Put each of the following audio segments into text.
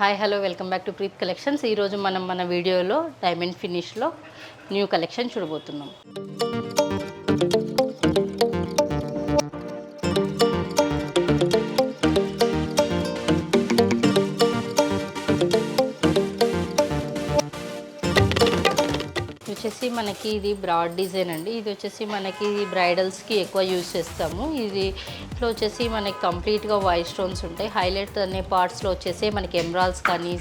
Hi hello welcome back to Preet collections. ఈరోజు మనం మన వీడియోలో డైమండ్ ఫినిష్లో న్యూ కలెక్షన్ చూడబోతున్నాం. వచ్చేసి మనకి ఇది బ్రాడ్ డిజైన్ అండి. ఇది వచ్చేసి మనకి బ్రైడల్స్కి ఎక్కువ యూజ్ చేస్తాము. ఇది ఇట్లా వచ్చేసి మనకి కంప్లీట్గా వైట్ స్టోన్స్ ఉంటాయి. హైలైట్ అనే పార్ట్స్లో వచ్చేసి మనకి ఎమరాల్డ్స్ కానీ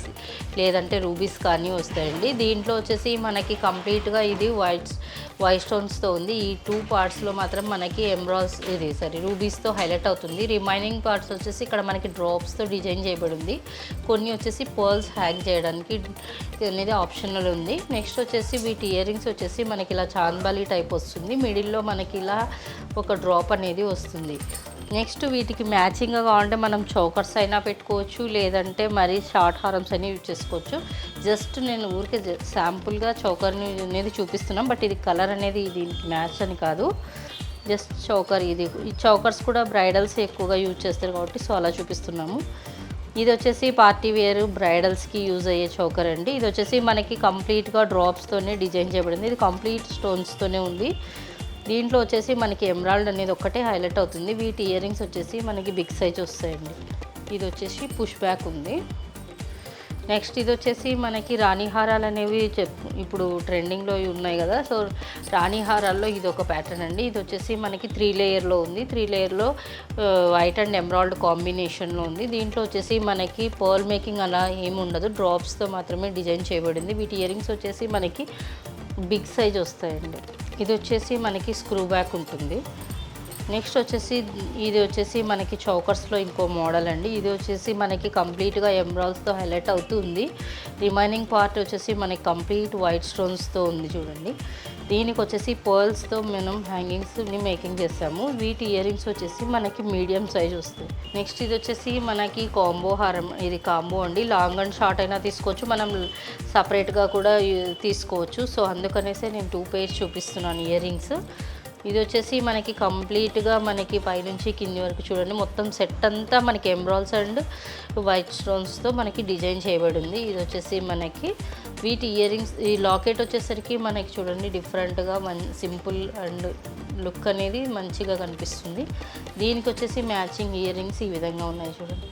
లేదంటే రూబీస్ కానీ వస్తాయండి. దీంట్లో వచ్చేసి మనకి కంప్లీట్గా ఇది వైట్ స్టోన్స్తో ఉంది. ఈ 2 పార్ట్స్లో మాత్రం మనకి ఎమరాల్డ్స్ రూబీస్తో హైలైట్ అవుతుంది. రిమైనింగ్ పార్ట్స్ వచ్చేసి ఇక్కడ మనకి డ్రాప్స్తో డిజైన్ చేయబడి ఉంది. కొన్ని వచ్చేసి పర్ల్స్ హ్యాంగ్ చేయడానికి అనేది ఆప్షనల్ ఉంది. నెక్స్ట్ వచ్చేసి వీటి ఇయరింగ్స్ వచ్చేసి మనకి ఇలా చాంద్బాలి టైప్ వస్తుంది. మిడిల్లో మనకి ఇలా ఒక డ్రాప్ అనేది వస్తుంది. నెక్స్ట్ వీటికి మ్యాచింగ్గా కావాలంటే మనం చోకర్స్ అయినా పెట్టుకోవచ్చు, లేదంటే మరి షార్ట్ హారమ్స్ అయినా యూజ్ చేసుకోవచ్చు. జస్ట్ నేను ఊరికే శాంపుల్గా చోకర్ని అనేది చూపిస్తున్నాం. బట్ ఇది కలర్ అనేది దీనికి మ్యాచ్ అని కాదు, జస్ట్ చోకర్. ఈ చోకర్స్ కూడా బ్రైడల్స్ ఎక్కువగా యూజ్ చేస్తారు కాబట్టి సో అలా చూపిస్తున్నాము. ఇది వచ్చేసి పార్టీ వేర్ బ్రైడల్స్కి యూజ్ అయ్యే చోకర్ అండి. ఇది వచ్చేసి మనకి కంప్లీట్గా డ్రాప్స్తోనే డిజైన్ చేయబడింది. ఇది కంప్లీట్ స్టోన్స్తోనే ఉంది. దీంట్లో వచ్చేసి మనకి ఎమరాల్డ్ అనేది ఒక్కటే హైలైట్ అవుతుంది. వీటి ఇయరింగ్స్ వచ్చేసి మనకి బిగ్ సైజ్ వస్తాయండి. ఇది వచ్చేసి పుష్ బ్యాక్ ఉంది. నెక్స్ట్ ఇది వచ్చేసి మనకి రాణి హారాలు అనేవి ఇప్పుడు ట్రెండింగ్లో ఉన్నాయి కదా, సో రాణి హారాల్లో ఇది ఒక ప్యాటర్న్ అండి. ఇది వచ్చేసి మనకి 3 లేయర్లో ఉంది. 3 లేయర్లో వైట్ అండ్ ఎమరాల్డ్ కాంబినేషన్లో ఉంది. దీంట్లో వచ్చేసి మనకి పర్ల్ మేకింగ్ అలా ఏమి ఉండదు, డ్రాప్స్తో మాత్రమే డిజైన్ చేయబడింది. వీటి ఇయరింగ్స్ వచ్చేసి మనకి బిగ్ సైజ్ వస్తాయండి. ఇది వచ్చేసి మనకి స్క్రూ బ్యాక్ ఉంటుంది. నెక్స్ట్ వచ్చేసి ఇది వచ్చేసి మనకి చౌకర్స్లో ఇంకో మోడల్ అండి. ఇది వచ్చేసి మనకి కంప్లీట్గా ఎమరాల్డ్స్తో హైలైట్ అవుతుంది. రిమైనింగ్ పార్ట్ వచ్చేసి మనకి కంప్లీట్ వైట్ స్టోన్స్తో ఉంది చూడండి. దీనికి వచ్చేసి పర్ల్స్తో మనం హ్యాంగింగ్స్ని మేకింగ్ చేస్తాము. వీటి ఇయరింగ్స్ వచ్చేసి మనకి మీడియం సైజ్ వస్తాయి. నెక్స్ట్ ఇది వచ్చేసి మనకి కాంబో హారం. ఇది కాంబో అండి. లాంగ్ అండ్ షార్ట్ అయినా తీసుకోవచ్చు, మనం సపరేట్గా కూడా తీసుకోవచ్చు. సో అందుకనేసే నేను 2 pairs చూపిస్తున్నాను ఇయరింగ్స్. ఇది వచ్చేసి మనకి కంప్లీట్గా మనకి పైనుంచి కింది వరకు చూడండి, మొత్తం సెట్ అంతా మనకి ఎమరాల్డ్స్ అండ్ వైట్ స్టోన్స్తో మనకి డిజైన్ చేయబడి ఉంది. ఇది వచ్చేసి మనకి వీటి ఇయరింగ్స్. ఈ లాకెట్ వచ్చేసరికి మనకి చూడండి డిఫరెంట్గా సింపుల్ అండ్ లుక్ అనేది మంచిగా కనిపిస్తుంది. దీనికి వచ్చేసి మ్యాచింగ్ ఇయరింగ్స్ ఈ విధంగా ఉన్నాయి చూడండి.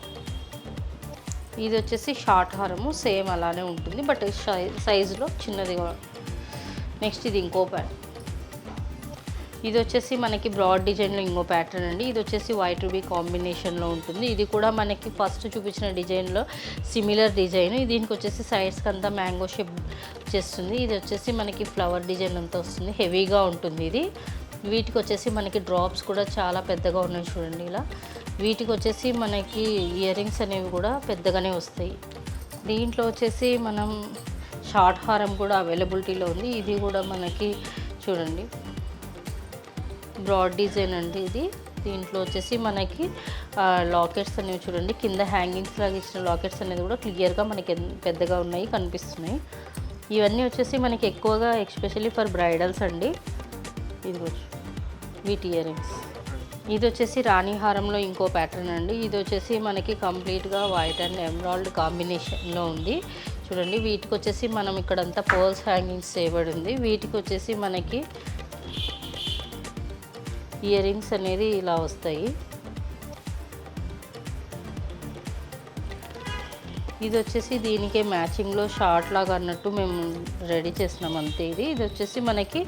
ఇది వచ్చేసి షార్ట్ హారము, సేమ్ అలానే ఉంటుంది బట్ సైజులో చిన్నదిగా. నెక్స్ట్ ఇది ఇంకో ప్యాటర్న్. ఇది వచ్చేసి మనకి బ్రాడ్ డిజైన్లో ఇంకో ప్యాటర్న్ అండి. ఇది వచ్చేసి వైట్ రూబీ కాంబినేషన్లో ఉంటుంది. ఇది కూడా మనకి ఫస్ట్ చూపించిన డిజైన్లో సిమిలర్ డిజైన్. దీనికి వచ్చేసి సైడ్స్కి అంతా మ్యాంగో షేప్ చేస్తుంది. ఇది వచ్చేసి మనకి ఫ్లవర్ డిజైన్ అంతా వస్తుంది, హెవీగా ఉంటుంది ఇది. వీటికి వచ్చేసి మనకి డ్రాప్స్ కూడా చాలా పెద్దగా ఉన్నాయి చూడండి ఇలా. వీటికి వచ్చేసి మనకి ఇయరింగ్స్ అనేవి కూడా పెద్దగానే వస్తాయి. దీంట్లో వచ్చేసి మనం షార్ట్ హారం కూడా అవైలబిలిటీలో ఉంది. ఇది కూడా మనకి చూడండి బ్రాడ్ డిజైన్ అండి ఇది. దీంట్లో వచ్చేసి మనకి లాకెట్స్ అనేవి చూడండి, కింద హ్యాంగింగ్స్ లాగా ఇచ్చిన లాకెట్స్ అనేది కూడా క్లియర్గా మనకి పెద్దగా ఉన్నాయి కనిపిస్తున్నాయి. ఇవన్నీ వచ్చేసి మనకి ఎక్కువగా ఎస్పెషల్లీ ఫర్ బ్రైడల్స్ అండి. ఇది వీటి ఇయరింగ్స్. ఇది వచ్చేసి రాణి హారంలో ఇంకో ప్యాటర్న్ అండి. ఇది వచ్చేసి మనకి కంప్లీట్గా వైట్ అండ్ ఎమరాల్డ్ కాంబినేషన్లో ఉంది చూడండి. వీటికి వచ్చేసి మనం ఇక్కడంతా పర్ల్స్ హ్యాంగింగ్స్ చేయబడి ఉంది. వీటికి వచ్చేసి మనకి ఇయరింగ్స్ అనేది ఇలా వస్తాయి. ఇది వచ్చేసి దీనికే మ్యాచింగ్లో షార్ట్ లాగా అన్నట్టు మేము రెడీ చేసినాం అంతే. ఇది వచ్చేసి మనకి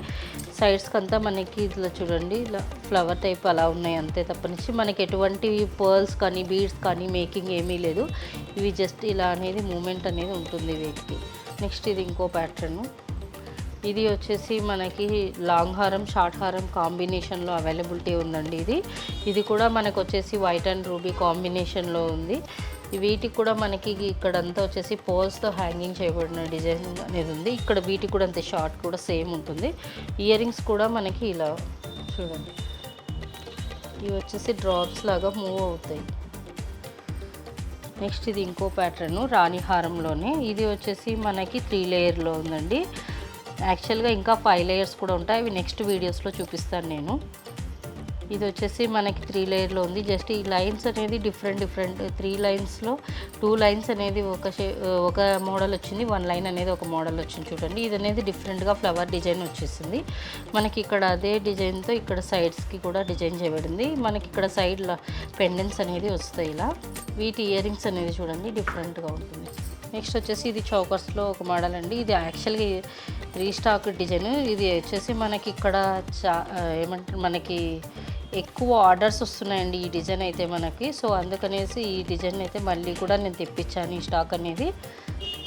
సైడ్స్కి అంతా మనకి ఇట్లా చూడండి ఇలా ఫ్లవర్ టైప్ అలా ఉన్నాయి అంతే, తప్పనిచ్చి మనకి ఎటువంటి పర్ల్స్ కానీ బీడ్స్ కానీ మేకింగ్ ఏమీ లేదు. ఇవి జస్ట్ ఇలా అనేది మూమెంట్ అనేది ఉంటుంది వీటికి. నెక్స్ట్ ఇది ఇంకో ప్యాటర్ను. ఇది వచ్చేసి మనకి లాంగ్ హారం షార్ట్ హారం కాంబినేషన్లో అవైలబిలిటీ ఉందండి. ఇది కూడా మనకు వచ్చేసి వైట్ అండ్ రూబీ కాంబినేషన్లో ఉంది. వీటికి కూడా మనకి ఇక్కడంతా వచ్చేసి పోల్స్తో హ్యాంగింగ్ చేయబడిన డిజైన్ అనేది ఉంది. ఇక్కడ వీటికి కూడా అంతే, షార్ట్ కూడా సేమ్ ఉంటుంది. ఇయరింగ్స్ కూడా మనకి ఇలా చూడండి, ఇవి వచ్చేసి డ్రాప్స్ లాగా మూవ్ అవుతాయి. నెక్స్ట్ ఇది ఇంకో ప్యాటర్ను రాణి హారంలోనే. ఇది వచ్చేసి మనకి 3 లేయర్లో ఉందండి. యాక్చువల్గా ఇంకా 5 లేయర్స్ కూడా ఉంటాయి, అవి నెక్స్ట్ వీడియోస్లో చూపిస్తాను నేను. ఇది వచ్చేసి మనకి 3 లేయర్లో ఉంది. జస్ట్ ఈ లైన్స్ అనేది డిఫరెంట్ 3 లైన్స్లో 2 లైన్స్ అనేది ఒక మోడల్ వచ్చింది, 1 లైన్ అనేది ఒక మోడల్ వచ్చింది. చూడండి ఇది అనేది డిఫరెంట్గా ఫ్లవర్ డిజైన్ వచ్చేసింది. మనకి ఇక్కడ అదే డిజైన్తో ఇక్కడ సైడ్స్కి కూడా డిజైన్ చేయబడింది. మనకి ఇక్కడ సైడ్ పెండెంట్స్ అనేది వస్తాయి. ఇలా వీటి ఇయర్ రింగ్స్ అనేది చూడండి డిఫరెంట్గా ఉంటుంది. నెక్స్ట్ వచ్చేసి ఇది చౌకర్స్లో ఒక మోడల్ అండి. ఇది యాక్చువల్గా రీస్టాక్ డిజైన్. ఇది వచ్చేసి మనకి ఇక్కడ ఏమంటారు మనకి ఎక్కువ ఆర్డర్స్ వస్తున్నాయండి ఈ డిజైన్ అయితే మనకి. సో అందుకనేసి ఈ డిజైన్ అయితే మళ్ళీ కూడా నేను తెప్పించాను ఈ స్టాక్ అనేది.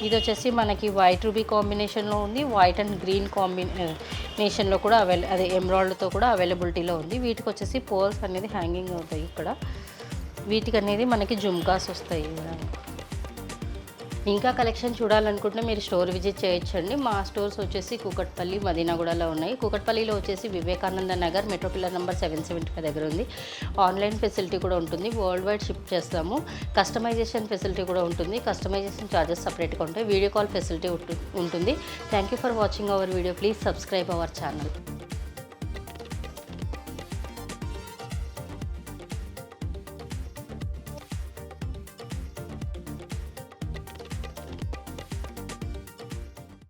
ఇది వచ్చేసి మనకి వైట్ రూబీ కాంబినేషన్లో ఉంది, వైట్ అండ్ గ్రీన్ కాంబినేషన్లో కూడా అదే ఎమరాల్డ్తో కూడా అవైలబిలిటీలో ఉంది. వీటికి వచ్చేసి పోల్స్ అనేది హ్యాంగింగ్ అవుతాయి. ఇక్కడ వీటికి అనేది మనకి జుమ్కాస్ వస్తాయి. ఇంకా కలెక్షన్ చూడాలనుకుంటే మీరు స్టోర్ విజిట్ చేయొచ్చండి. మా స్టోర్స్ వచ్చేసి కూకట్పల్లి, మదీనాగూడలో ఉన్నాయి. కూకట్పల్లిలో వచ్చేసి Vivekananda Nagar metro pillar number 775 దగ్గర ఉంది. ఆన్లైన్ ఫెసిలిటీ కూడా ఉంటుంది. వరల్డ్ వైడ్ షిప్ చేస్తాము. కస్టమైజేషన్ ఫెసిలిటీ కూడా ఉంటుంది. కస్టమైజేషన్ ఛార్జెస్ సపరేట్గా ఉంటాయి. వీడియో కాల్ ఫెసిలిటీ ఉంటుంది. Thank you for watching our video. Please subscribe our channel.